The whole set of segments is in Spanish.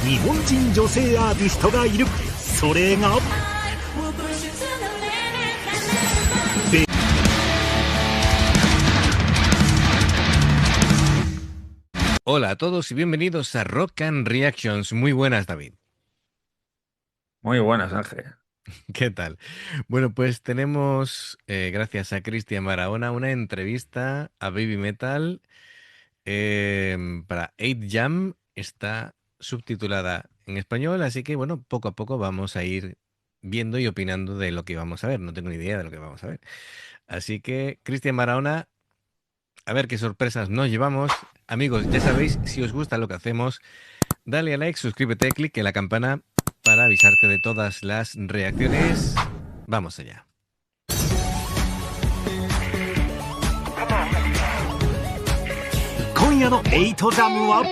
日本人女性アーティストがいる。それがベ Hola a todos y bienvenidos a Rock and Reactions. Muy buenas, David. Muy buenas, Ángel. ¿Qué tal? Bueno, pues tenemos, gracias a Cristian Barahona, una entrevista a Baby Metal para 8 Jam. Está subtitulada en español, así que bueno, poco a poco vamos a ir viendo y opinando de lo que vamos a ver. No tengo ni idea de lo que vamos a ver. Así que, Cristian Barahona, a ver qué sorpresas nos llevamos. Amigos, ya sabéis, si os gusta lo que hacemos, dale a like, suscríbete, clic en la campana para avisarte de todas las reacciones. Vamos allá. 今夜の8ジャムは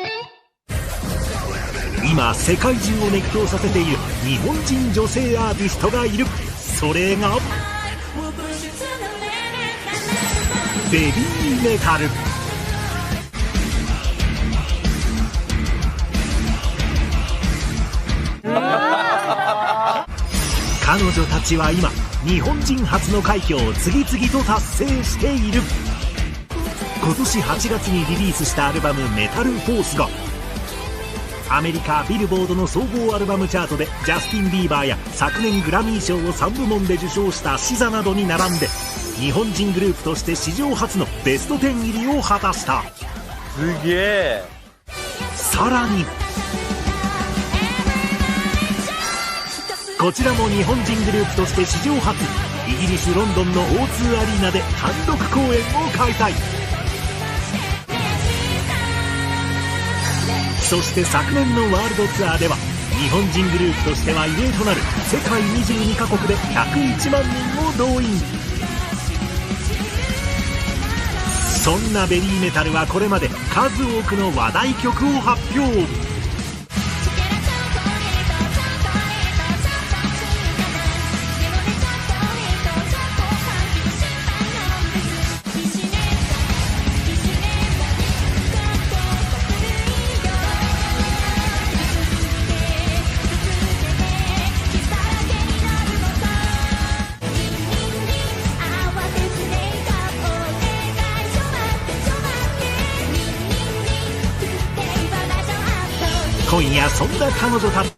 今世界中を熱狂させている日本人女性アーティストがいる。それがベビーメタル。彼女たちは今日本人初の快挙を次々と達成している。今年8月にリリースしたアルバム「メタルフォース」がアメリカビルボードの総合アルバムチャートでジャスティン・ビーバーや昨年グラミー賞を3部門で受賞したシザなどに並んで日本人グループとして史上初のベスト10入りを果たした。すげえ。さらにこちらも日本人グループとして史上初イギリス・ロンドンの O2 アリーナで単独公演を開催。そして昨年のワールドツアーでは日本人グループとしては異例となる世界22カ国で101万人を動員。そんなベリーメタルはこれまで数多くの話題曲を発表。今夜そんな彼女たち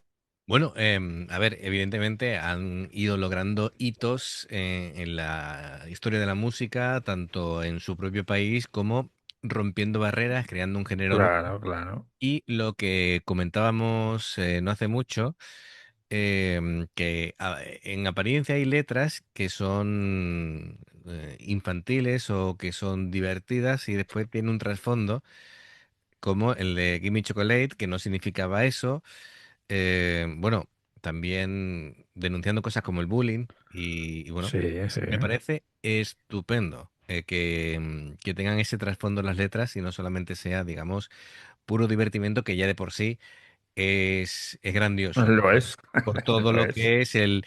Bueno, a ver, evidentemente han ido logrando hitos en la historia de la música, tanto en su propio país como rompiendo barreras, creando un género nuevo. Claro, claro. Y lo que comentábamos no hace mucho, que en apariencia hay letras que son infantiles o que son divertidas y después tiene un trasfondo como el de Gimme Chocolate, que no significaba eso. Bueno, también denunciando cosas como el bullying y bueno, Sí, sí. me parece estupendo que tengan ese trasfondo en las letras y no solamente sea, digamos, puro divertimento que ya de por sí es grandioso Lo es. por todo Lo lo es. que es la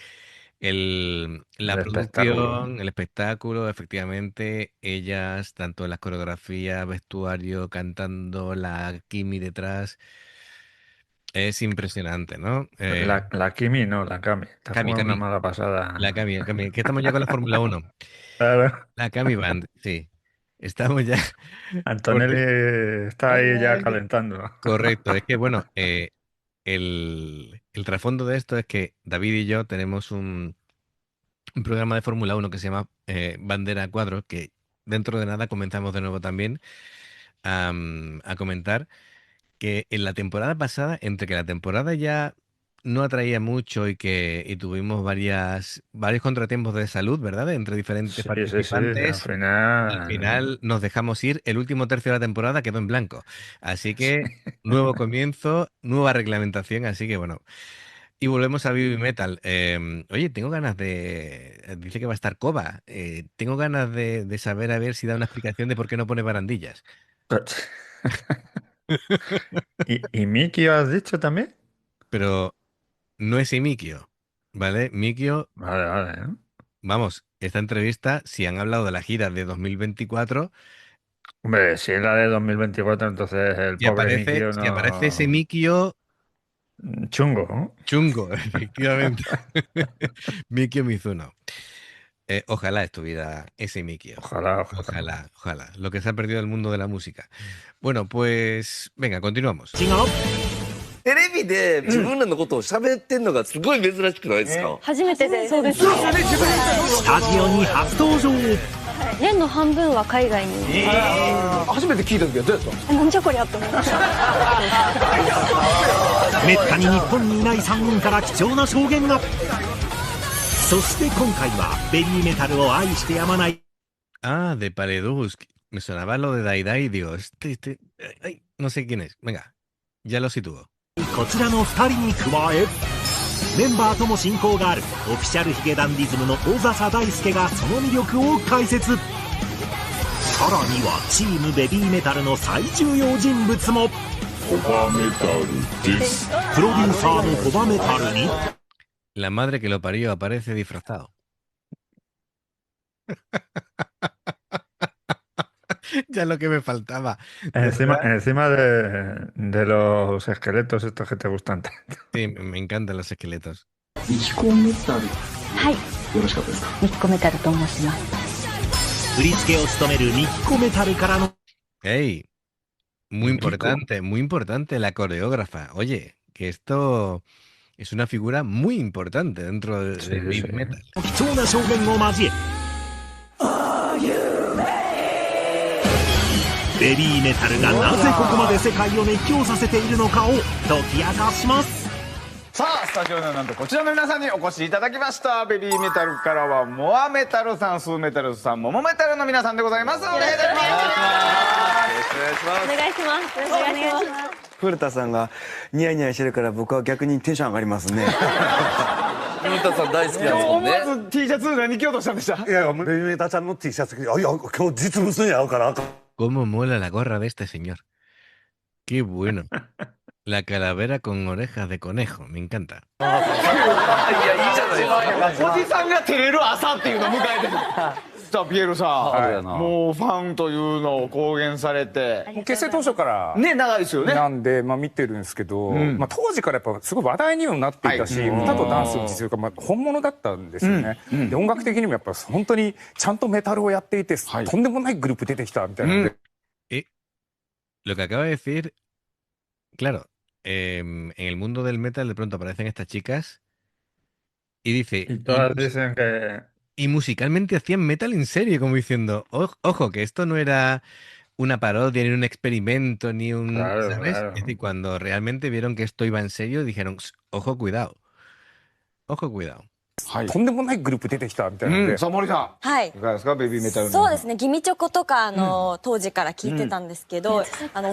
El espectáculo. producción, el espectáculo, efectivamente, ellas, tanto en las coreografías, vestuario, cantando, la Kimi detrás, es impresionante, ¿no? La Kimi no, la Kami. Está Cami, jugando una Cami, mala la pasada. Cami, que estamos ya con la Fórmula 1. Claro. La Cami Band, sí. Estamos ya. Porque, Antonelli está ahí ya ay, calentando. correcto, es que bueno, el trasfondo de esto es que David y yo tenemos un programa de Fórmula 1 que se llama Bandera a Cuadros, que dentro de nada comenzamos de nuevo también a comentar que en la temporada pasada, entre que la temporada ya no atraía mucho y tuvimos varios contratiempos de salud, ¿verdad? Entre diferentes Sí, sí, sí. Al participantes, al final. final nos dejamos ir. El último tercio de la temporada quedó en blanco. Así que nuevo comienzo, nueva reglamentación. Así que bueno. Y volvemos a Baby Metal. Oye, tengo ganas de. Dice que va a estar Koba. Tengo ganas de saber a ver si da una explicación de por qué no pone barandillas. ¿Y Miki has dicho también? Pero no es Mikio, ¿vale? Mikio, Vale, vale, ¿no? vamos, esta entrevista, si han hablado de la gira de 2024, Hombre, si es la de 2024, entonces el pobre Miki si aparece ese no. Mikio, Chungo, ¿no? Chungo, efectivamente. Mikio Mizuno. Ojalá estuviera ese Mikio. Ojalá, ojalá. Ojalá, ojalá. Lo que se ha perdido del mundo de la música. Bueno, pues venga, continuamos. 違う。テレビで自分らのことを喋ってんのがすごい珍しくないですか、初めてで、そうです。スタジオに初登場。年の半分は海外に。初めて聞いた時はどうやったんですか？なんじゃこりゃって思いました。めったに日本にいない3人から貴重な証言が。そして今回はベリーメタルを愛してやまない Ah, de Paledusk. Me sonaba lo de Daidai, digo, ay, no sé quién es. Venga, ya lo sitúo. こちらの2人に加え、メンバーとも親交があるオフィシャルヒゲダンディズムの小笹大輔がその魅力を解説。さらにはチームベビーメタルの最重要人物も。プロデューサーのコバメタルに La madre que lo parió aparece disfrazado. Ya lo que me faltaba. Encima de los esqueletos estos que te gustan tanto. Sí, me encantan los esqueletos. はい。よろしかったですか？ミッコメタルと申します。振り付けを務めるミッコメタルからの ¡Ey! Muy Rico. muy importante la coreógrafa. Oye, que esto es una figura muy importante dentro de Sí, Big sí. Metal. 貴重な証言を交え、ベビーメタルがなぜここまで世界を熱狂させているのかを解き明かします。さあスタジオにはなんとこちらの皆さんにお越しいただきました。ベビーメタルからはモアメタルさん、スーメタルさん、モモメタルの皆さんでございます。お願いいたします。お願いします。お願いします。古田さんがニヤニヤしてるから僕は逆にテンション上がりますね。古田さん大好きなんですもんね。思わず T シャツ何着ようとしたんでした？いや、ベビーメーターちゃんの T シャツ着て、いや、今日実物に合うから。 ¿Cómo mola la gorra de este señor? ¡Qué bueno! La calavera con orejas de conejo, me encanta. いやいいじゃないですか。おじさんが照れる朝っていうのを迎えてる。さあピエールさん、もうファンというのを公言されて結成当初からね、長いですよね。なんで、見てるんですけど、当時からやっぱすごい話題にもなっていたし、歌とダンスの実力が本物だったんですよね。で音楽的にもやっぱ本当にちゃんとメタルをやっていて、とんでもないグループ出てきたみたいなので。Lo que acaba de decir, claro, en el mundo del metal de pronto aparecen estas chicas y dice... Y todas dicen que... Y musicalmente hacían metal en serio, como diciendo, ojo, que esto no era una parodia, ni un experimento, ni un... Claro, ¿sabes? claro. Es decir, cuando realmente vieron que esto iba en serio, dijeron, ojo, cuidado. Ojo, cuidado. とんでもないグループ出てきたみたいなので。さあ森さん、はい。いかがですかベビーメタルの。そうですね。ギミチョコとか当時から聞いてたんですけど、お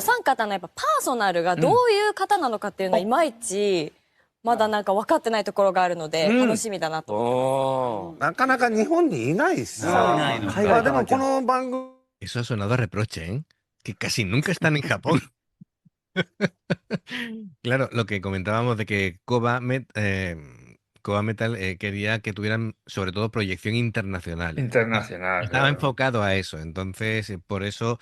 三方のやっぱパーソナルがどういう方なのかっていうのはいまいちまだなんか分かってないところがあるので楽しみだなと。なかなか日本にいないしさ。でもこの番組 Eso ha sonado a reproche, ¿eh? Que casi nunca están en Japón. Claro, lo que comentábamos de que Koba Metal quería que tuvieran sobre todo proyección internacional. Internacional. Estaba claro. enfocado a eso, entonces por eso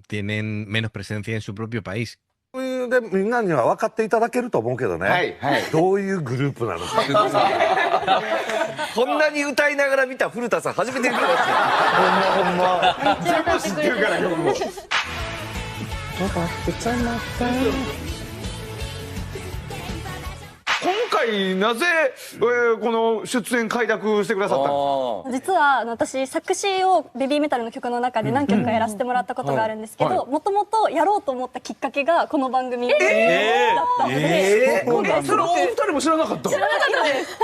tienen menos presencia en su propio país. でみんなには分かっていただけると思うけどね。はいはい。どういうグループなのか。こんなに歌いながら見た古田さん初めて見ましたよ。ほんま全部知ってるからよもう。今回なぜ、この出演快諾してくださったの？実は私作詞をベビーメタルの曲の中で何曲かやらせてもらったことがあるんですけど、もともとやろうと思ったきっかけがこの番組だったので、それお二人も知らなかったの？知らなかっ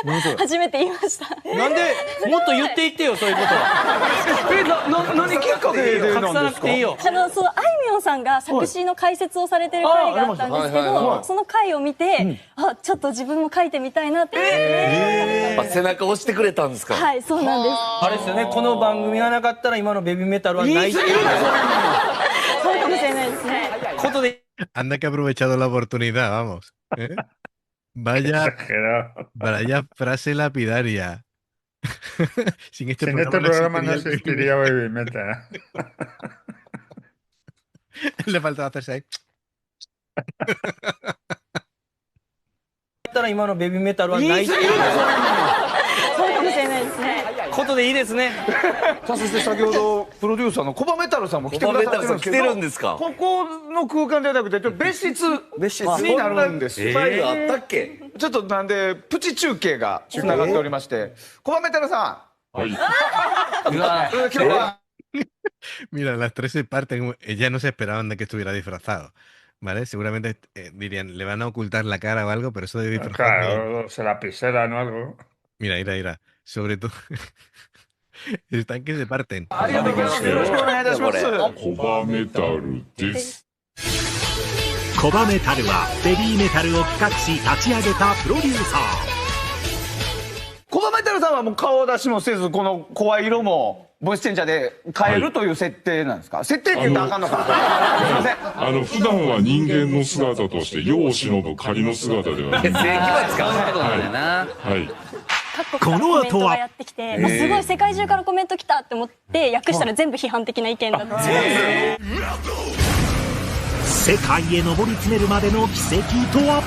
たです。初めて言いました。なんでもっと言っていってよそういうことは。何きっかけで隠さなんですか？なくていいよ。そうあいみょんさんが作詞の解説をされてる回があったんですけど、その回を見て、ちょっと自分も書いてみたいなって。背中押してくれたんですか？はい、そうなんです。あれですよね、この番組がなかったら今のベビーメタルはないっていうそうかもしれないですね。ことで。Anda que ha aprovechado la oportunidad, vamos. ¿Eh? Vaya frase lapidaria. Sin este Sin este programa no existiría Baby Metal. Le faltaba hacerse ahí. ったら今のベビーメタルはないっていうそうかもしれないですね。ことでいいですね。さあそして先ほどプロデューサーのコバメタルさんも来てくださってるんですけど、コバメタルさん来てるんですか。ここの空間ではなくてちょっと別室になるんです。スタイルあったっけ。ちょっとなんでプチ中継がつながっておりまして、コバメタルさん、今日は Mira, las tres se parten. Ya no se esperaban de que estuviera disfrazado. ¿Vale? Seguramente dirían, le van a ocultar la cara o algo, pero eso de disfrazado. Claro, se la piseran o algo. Mira, mira, mira. Sobre todo. Están que se parten. ありがとうございます。よろしくお願いいたします。コバメタルです。コバメタルはベビーメタルを企画し立ち上げたプロデューサー。コバメタルさんはもう顔出しもせず、この声色もボイスチェンジャーで変えるという設定なんですか。設定って言ったらあかんのか。すいません。普段は人間の姿として世を忍ぶ仮の姿では正規は使うことなんだよな。はい。各国からコメントがやってきて、もうすごい世界中からコメント来たって思って訳したら全部批判的な意見だった。世界へ上り詰めるまでの奇跡とは。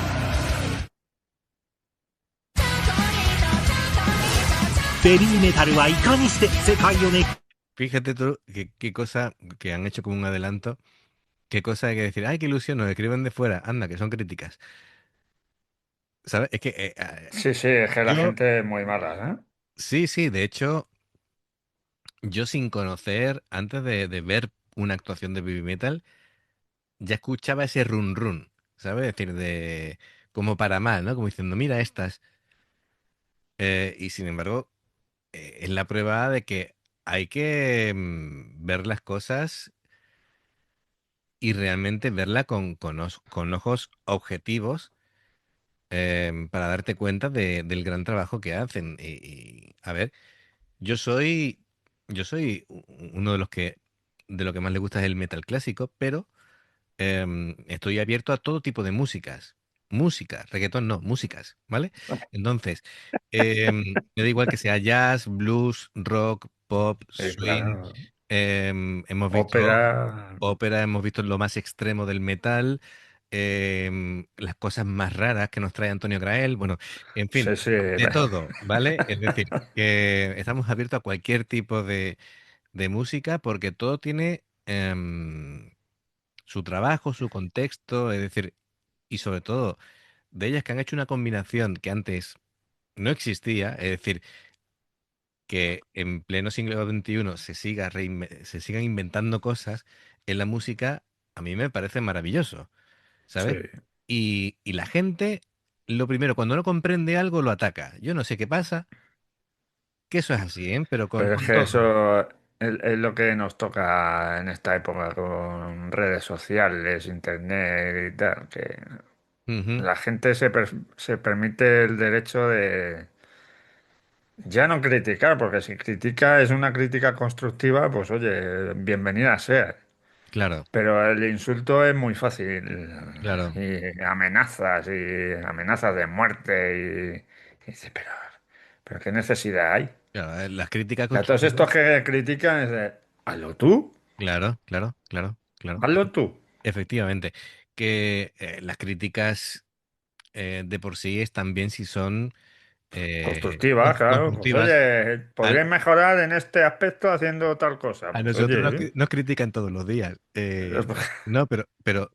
ベビーメタルはいかにして世界をね。Fíjate tú qué cosa que han hecho como un adelanto, qué cosa hay que decir, ay, qué ilusión, nos escriben de fuera, anda, que son críticas. ¿Sabes? Es que... sí, es que la gente es muy mala, ¿eh? Sí, sí, de hecho, yo sin conocer, antes de ver una actuación de Baby Metal, ya escuchaba ese run run, ¿sabes? Es decir, como para mal, ¿no? Como diciendo, mira estas. Y sin embargo, es la prueba de que hay que ver las cosas y realmente verla con ojos objetivos para darte cuenta del gran trabajo que hacen. A ver, yo soy uno de lo que más le gusta es el metal clásico, pero estoy abierto a todo tipo de músicas. Música, reggaetón no, músicas, ¿vale? Entonces, me da igual que sea jazz, blues, rock, pop, swing. Claro. Hemos visto ópera, hemos visto lo más extremo del metal, las cosas más raras que nos trae Antonio Grael, bueno, en fin, de todo, ¿vale? Es decir, que estamos abiertos a cualquier tipo de música porque todo tiene su trabajo, su contexto, es decir, y sobre todo de ellas que han hecho una combinación que antes no existía, es decir, que en pleno siglo XXI se sigan inventando cosas en la música, a mí me parece maravilloso, ¿sabes? Sí. Y la gente, lo primero, cuando no comprende algo, lo ataca. Yo no sé qué pasa, que eso es así, ¿eh? Pero es que eso es lo que nos toca en esta época con redes sociales, internet y tal, que la gente se permite el derecho de ya no criticar, porque si critica es una crítica constructiva, pues oye, bienvenida sea. Claro. Pero el insulto es muy fácil. Claro. Y amenazas de muerte y dice, pero ¿qué necesidad hay? Claro, las críticas a todos estos que critican es de, hazlo tú. Claro. Hazlo tú. Efectivamente. Que las críticas de por sí están bien si son constructivas, claro. Pues, oye, podrías mejorar en este aspecto haciendo tal cosa. A nosotros nos critican todos los días. No, pero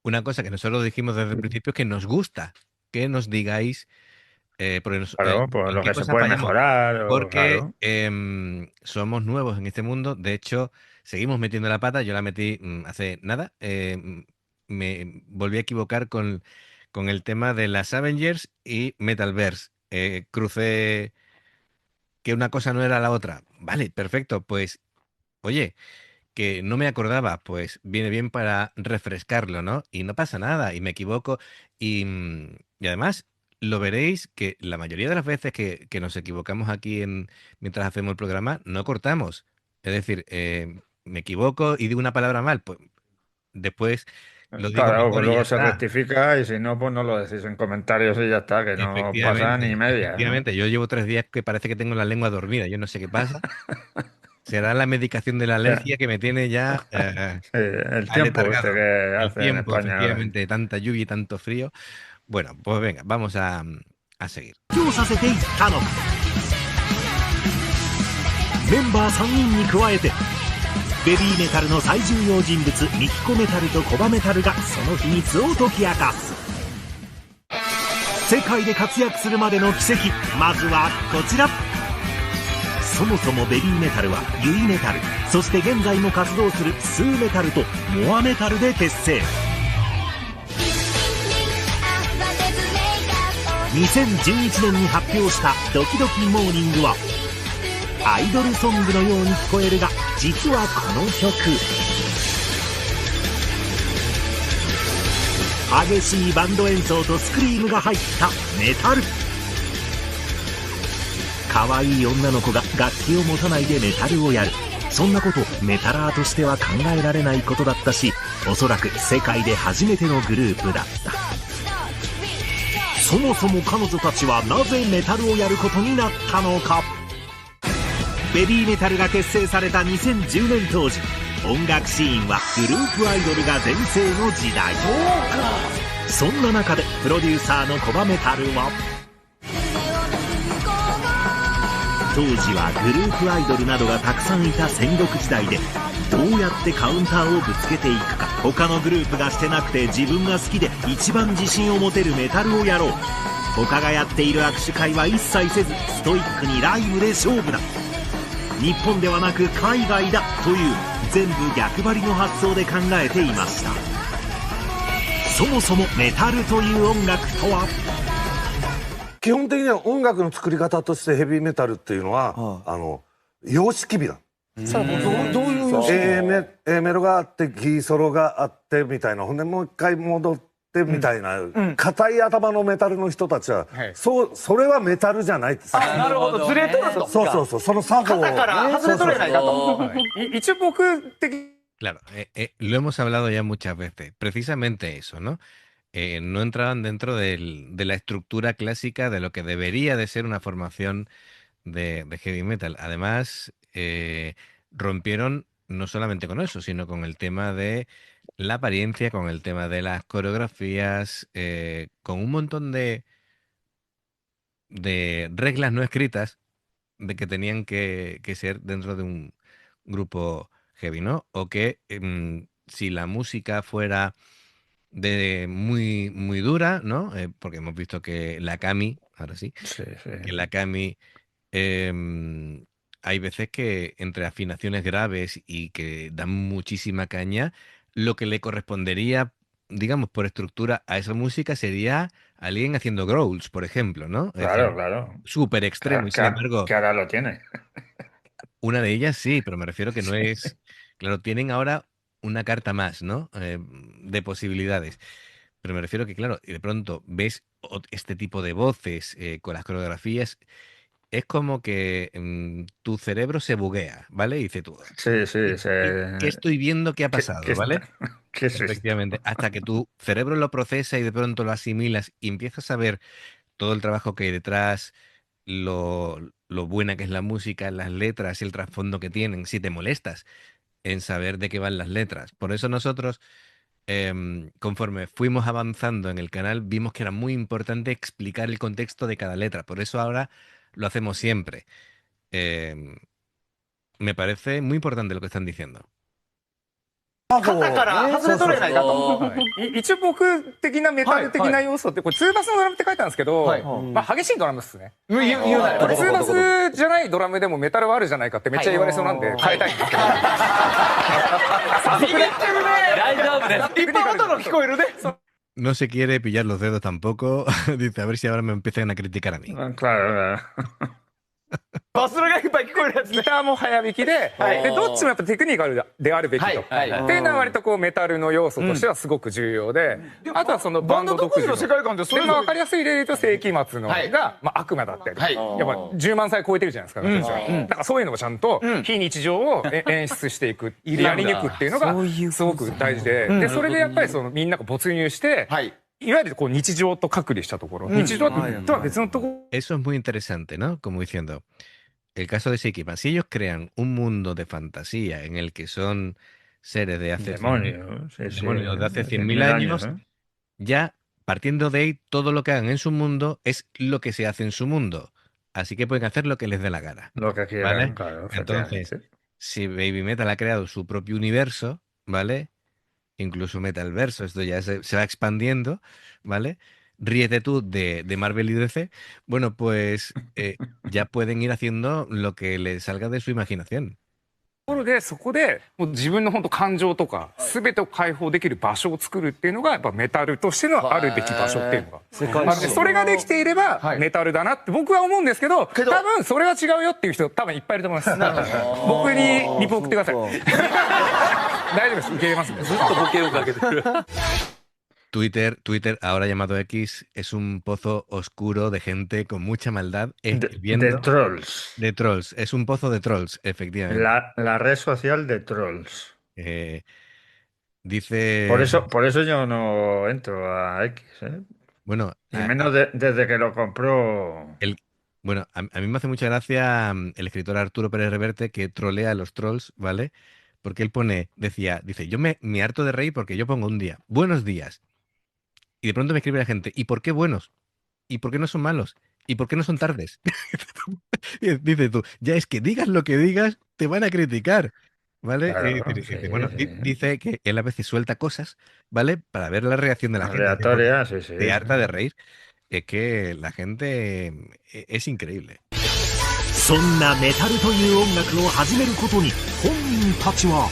una cosa que nosotros dijimos desde el principio es que nos gusta que nos digáis claro, pues lo que se puede mejorar. Porque somos nuevos en este mundo. De hecho, seguimos metiendo la pata. Yo la metí hace nada. Me volví a equivocar con el tema de las Avengers y Metalverse. Crucé que una cosa no era la otra. Vale, perfecto. Pues, oye, que no me acordaba, pues viene bien para refrescarlo, ¿no? Y no pasa nada, y me equivoco. Y además, lo veréis que la mayoría de las veces que nos equivocamos aquí mientras hacemos el programa, no cortamos. Es decir, me equivoco y digo una palabra mal, pues después lo digo. Claro, pues luego se rectifica y si no, pues no lo decís en comentarios y ya está, que no pasa ni media. Efectivamente, yo llevo 3 días que parece que tengo la lengua dormida, yo no sé qué pasa. Será la medicación de la alergia que me tiene ya el tiempo que hace en España. Efectivamente, tanta lluvia y tanto frío. Bueno, pues venga, vamos a seguir. 強させていったのか。メンバー3人に加えてベビーメタルの最重要人物ミキコメタルとコバメタルがその秘密を解き明かす。世界で活躍するまでの奇跡、まずはこちら。そもそもベビーメタルはユイメタル、そして現在も活動するスーメタルとモアメタルで結成。2011年に発表した「ドキドキモーニング」はアイドルソングのように聞こえるが、実はこの曲激しいバンド演奏とスクリームが入ったメタル。可愛い女の子が楽器を持たないでメタルをやる、そんなことメタラーとしては考えられないことだったし、おそらく世界で初めてのグループだった。そもそも彼女たちはなぜメタルをやることになったのか。ベビーメタルが結成された2010年当時、音楽シーンはグループアイドルが全盛の時代。そんな中でプロデューサーのコバメタルは、当時はグループアイドルなどがたくさんいた戦国時代で、どうやってカウンターをぶつけていくか、他のグループがしてなくて自分が好きで一番自信を持てるメタルをやろう。他がやっている握手会は一切せず、ストイックにライブで勝負だ。日本ではなく海外だという全部逆張りの発想で考えていました。そもそもメタルという音楽とは。基本的には音楽の作り方としてヘビーメタルっていうのは、様式美だ。どういう A メロがあってギソロがあってみたいな、ほんでもう一回戻ってみたいな、硬い頭のメタルの人たちは、それはメタルじゃないです。なるほど、ずれとると。そう、その作法を肩から外れとれないかと。一応僕的。Claro, lo hemos hablado ya muchas veces. Precisamente eso, ¿no? No entraban dentro de la estructura clásica de lo que debería de ser una formación de heavy metal. Además, rompieron no solamente con eso, sino con el tema de la apariencia, con el tema de las coreografías, con un montón de reglas no escritas de que tenían que ser dentro de un grupo heavy, ¿no? O que si la música fuera muy, muy dura, ¿no? Porque hemos visto que la Kami, ahora sí, que la Kami hay veces que entre afinaciones graves y que dan muchísima caña, lo que le correspondería, digamos, por estructura a esa música sería alguien haciendo growls, por ejemplo, ¿no? Claro, claro. Súper extremo, y sin embargo... Que ahora lo tiene. Una de ellas sí, pero me refiero que no es... Claro, tienen ahora una carta más, ¿no? De posibilidades. Pero me refiero que, claro, de pronto ves este tipo de voces con las coreografías, es como que tu cerebro se buguea, ¿vale? Y dice tú, sí, ¿qué estoy viendo? ¿Qué ha pasado? ¿Vale? ¿Qué es Efectivamente, hasta que tu cerebro lo procesa y de pronto lo asimilas y empiezas a ver todo el trabajo que hay detrás, lo buena que es la música, las letras y el trasfondo que tienen, si te molestas en saber de qué van las letras. Por eso nosotros, conforme fuimos avanzando en el canal, vimos que era muy importante explicar el contexto de cada letra. Por eso ahora lo hacemos siempre. Me parece muy importante lo que están diciendo. 肩から外れとれないかと。一応僕的なメタル的な要素って、これ2バスのドラムって書いたんですけど、まあ激しいドラムっすね。これ2バスじゃないドラムでもメタルはあるじゃないかってめっちゃ言われそうなんで変えたいんですけど。大丈夫です。一般音の聞こえるね。No se quiere pillar los dedos tampoco. Dice, a ver si ahora me empiezan a criticar a mí. Claro. バスがいっぱい聞こえるやつ。ギターも早弾きで、どっちもやっぱテクニカルであるべきと。っていうのは割とこうメタルの要素としてはすごく重要で、あとはそのバンド独自の世界観で、それも分かりやすい例で言うと世紀末のが悪魔だったり、やっぱ10万歳超えてるじゃないですか。なんかそういうのをちゃんと非日常を演出していく、やり抜くっていうのがすごく大事で、それでやっぱりそのみんなが没入して。いわゆるこう日常と隔離したところ、日常とは別のところ。Eso es muy interesante, ¿no? Como diciendo, el caso de Seikima, si ellos crean un mundo de fantasía en el que son seres de hace demonios, de hace 100.000 años, ya partiendo de ahí, todo lo que hagan en su mundo es lo que se hace en su mundo. Así que pueden hacer lo que les dé la gana. Lo que quieran, claro, Entonces, si Baby Metal ha creado su propio universo, ¿vale? Incluso Metalverso, esto ya se va expandiendo, ¿vale? Ríete tú de Marvel y DC, bueno, pues ya pueden ir haciendo lo que les salga de su imaginación. ところでそこでもう自分の本当感情とか全てを解放できる場所を作るっていうのがやっぱメタルとしてのあるべき場所っていうのがそれができていればメタルだなって僕は思うんですけど多分それは違うよっていう人多分いっぱいいると思います僕にリプ送ってください大丈夫です受け入れますんでずっとボケをかけてるTwitter, ahora llamado X, es un pozo oscuro de gente con mucha maldad escribiendo. De trolls. De trolls. Es un pozo de trolls, efectivamente. La red social de trolls. Dice. Por eso yo no entro a X, ¿eh? Bueno. Y menos desde que lo compró. Bueno, a mí me hace mucha gracia el escritor Arturo Pérez Reverte que trolea a los trolls, ¿vale? Porque él dice, yo me harto de reír porque yo pongo un día, buenos días. Y de pronto me escribe la gente, ¿y por qué buenos? ¿Y por qué no son malos? ¿Y por qué no son tardes? Y dices tú, ya es que digas lo que digas, te van a criticar, ¿vale? Claro, dice que él a veces suelta cosas, ¿vale? Para ver la reacción de la gente. Aleatoria, Te harta de reír. Es que la gente es increíble. そんなメタルという音楽を始めることに本人たちは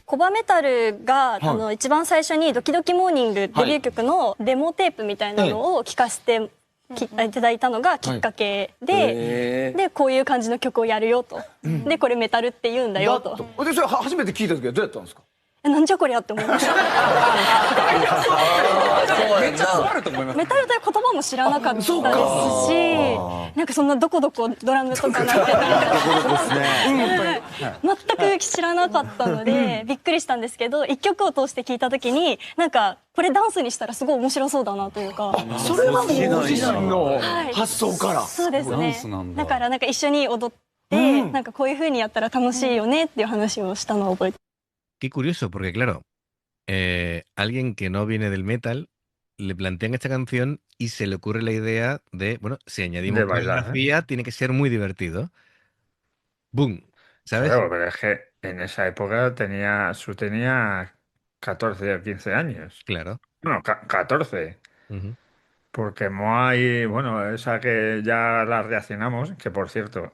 コバメタルが、一番最初にドキドキモーニングデビュー曲のデモテープみたいなのを聴かせていただいたのがきっかけで、でこういう感じの曲をやるよと、でこれメタルって言うんだよと。でそれ初めて聞いた時はどうやったんですか？なんじゃこりゃって思いました。めっちゃ困ると思います。メタルという言葉も知らなかったですし、なんかそんなどこどこドラムとかなんて全く知らなかったのでびっくりしたんですけど、一曲を通して聞いた時になんかこれダンスにしたらすごい面白そうだなというか。それはもうご自身の発想から。そうですね。だからなんか一緒に踊ってなんかこういう風にやったら楽しいよねっていう話をしたのを覚えて。Qué curioso, porque claro, alguien que no viene del metal le plantean esta canción y se le ocurre la idea de, bueno, si añadimos coreografía, tiene que ser muy divertido. ¡Boom! ¿Sabes? Claro, pero es que en esa época tenía 14 o 15 años. Claro. Bueno, 14. Porque Moai, bueno, esa que ya la reaccionamos, que por cierto,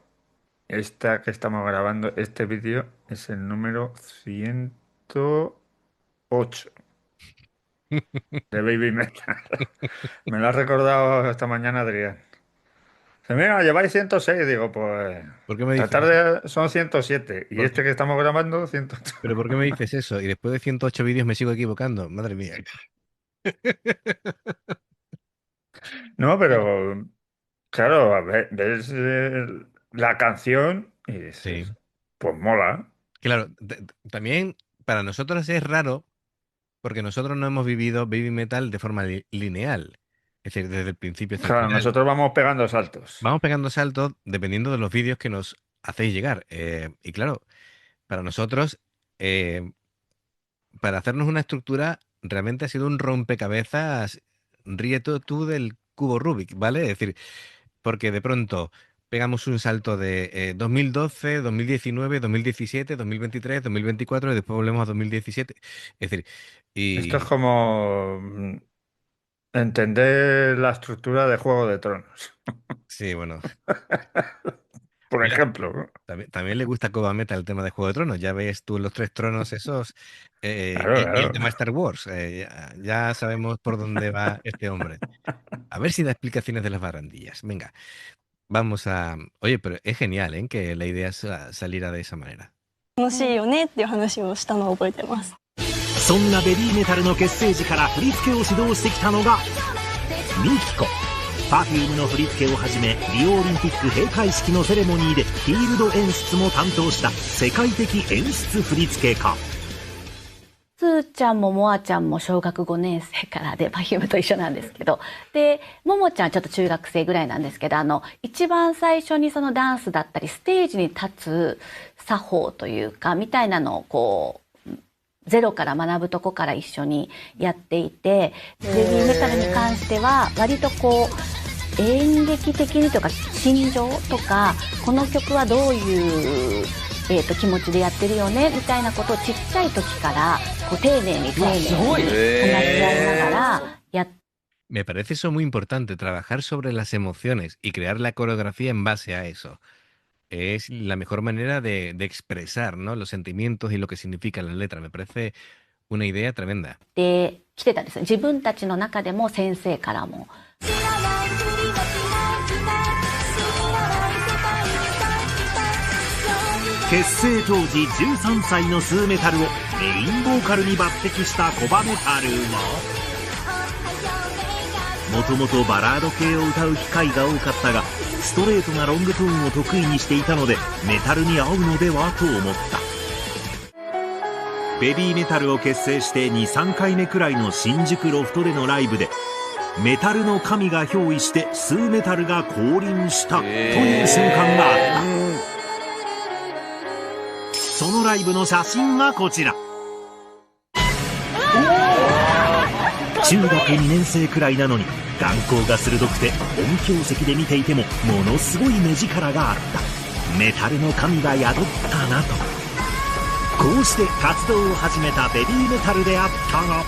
esta que estamos grabando, este vídeo es el número 108 de Baby Metal. Me lo ha recordado esta mañana Adrián. Dice, mira, lleváis 106. Digo, pues ¿por qué me dices? La tarde son 107 y este que estamos grabando 108. ¿Pero por qué me dices eso? Y después de 108 vídeos me sigo equivocando. Madre mía. No, pero claro, ves la canción y dices, pues mola. Claro, también para nosotros es raro porque nosotros no hemos vivido Baby Metal de forma lineal. Es decir, desde el principio hasta el Claro, final. nosotros vamos pegando saltos. Vamos pegando saltos dependiendo de los vídeos que nos hacéis llegar. Y claro, para nosotros, para hacernos una estructura, realmente ha sido un rompecabezas. Ríete tú del cubo Rubik, ¿vale? Es decir, porque de pronto pegamos un salto de 2012, 2019, 2017, 2023, 2024 y después volvemos a 2017. Es decir, esto es como entender la estructura de Juego de Tronos. Sí, bueno. Por ejemplo. También le gusta a Koba Metal el tema de Juego de Tronos. Ya ves tú los 3 tronos esos. Claro. El tema Star Wars. Ya sabemos por dónde va este hombre. A ver si da explicaciones de las barandillas. Venga, vamos a... Oye, pero es genial, ¿eh? Que la idea saliera de esa manera. 楽しいよねっていう話をしたのを覚えてます。そんなベビーメタルの結成時から振り付けを指導してきたのがミキコ。Perfume の振り付けをはじめリオオリンピック閉会式のセレモニーでフィールド演出も担当した世界的演出振付家。つーちゃんももあちゃんも小学5年生からで Perfume と一緒なんですけど、でももちゃんちょっと中学生ぐらいなんですけど、一番最初にそのダンスだったりステージに立つ作法というかみたいなのをこうゼロから学ぶとこから一緒にやっていて、ベビーメタルに関しては割とこう演劇的にとか心情とか、この曲はどういう気持ちでやってるよねみたいなことをちっちゃい時からこう丁寧に話し合いながらやって。Me parece eso muy importante, trabajar sobre las emociones y crear la coreografía en base a eso. Es la mejor manera de expresar, ¿no? Los sentimientos y lo que significa la letra. Me parece una idea tremenda. で来てたんです。自分たちの中でも先生からも。結成当時13歳のスーメタルをメインボーカルに抜擢したコバメタルは、もともとバラード系を歌う機会が多かったが、ストレートなロングトーンを得意にしていたのでメタルに合うのではと思った。ベビーメタルを結成して 2,3 回目くらいの新宿ロフトでのライブで、メタルの神が憑依してスーメタルが降臨したという瞬間があった。そのライブの写真がこちら。中学2年生くらいなのに眼光が鋭くて、音響席で見ていてもものすごい目力があった。メタルの神が宿ったなと。こうして活動を始めたベビーメタルであったが、